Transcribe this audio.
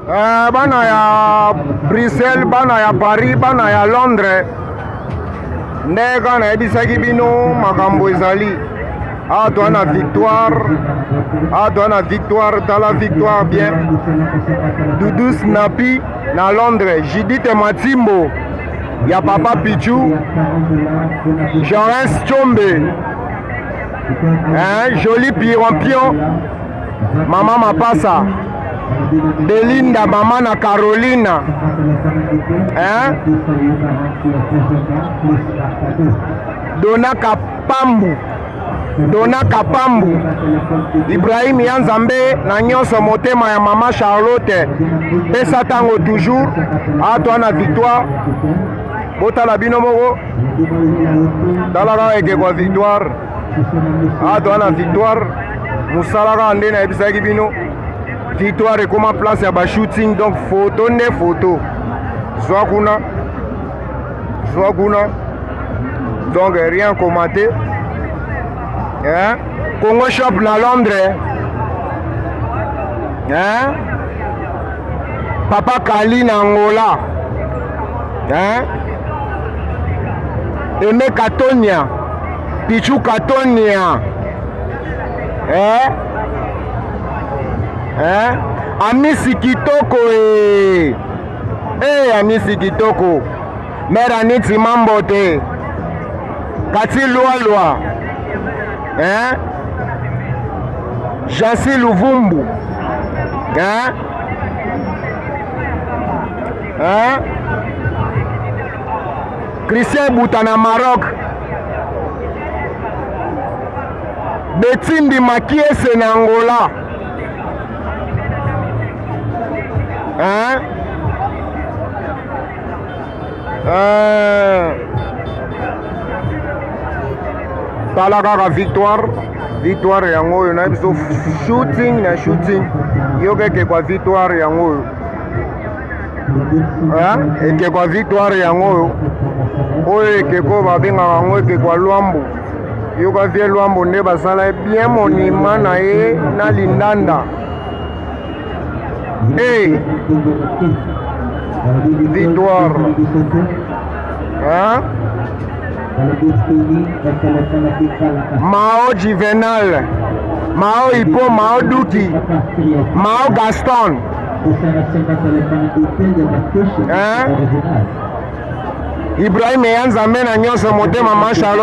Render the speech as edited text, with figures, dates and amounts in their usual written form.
Bana ya Bruxelles, bana ya Paris, bana ya Londres. Ndeka na ebisaki bino makambo ezali. Toi na victoire. Toi na victoire, t'as la victoire bien. Doudou Snappy na Londres. Judith Matimbo. Ya Papa Pichou. Jean Chombe. Joli Piron. Maman Mapasa. Belinda, Maman na Carolina. Dona Kapambu. Ibrahim Yanzambe na nyonso motema ya Mama Charlotte. Pesa tango toujours. Toi na victoire. Botala bino moko. Dalaka eke kwa victoire. Toi na victoire. Musalaka ande na ebisaki bino. Victoire ekoma place ya ba shooting, donc photo nde photo. Zwa kuna. Donc rien commenté. Congo Shop na Londres. Papa Kali na Angola. Aimé Katonia. Pichu Katonia. Amisi Kitoko Amisi Kitoko. Mera niti mambo te. Kati Lwa. Jansi Luvumbu. Christian Boutana Maroc. Betindi Makiese na Angola. Tala kaka victoire yango oyo na biso shooting. Yoke kwa victoire yango oyo. Eke kwa victoire yango oyo ekeko babengaka yango eke kwa Lwambo. Yoka vie Lwambo nde basala bien monima na ye na lindanda. Victoire. Mao Juvenal, Mao Hippo, Mao Duki, Mao Gaston. Ibrahim Yanzambe na nyonso motema Mama Charlotte.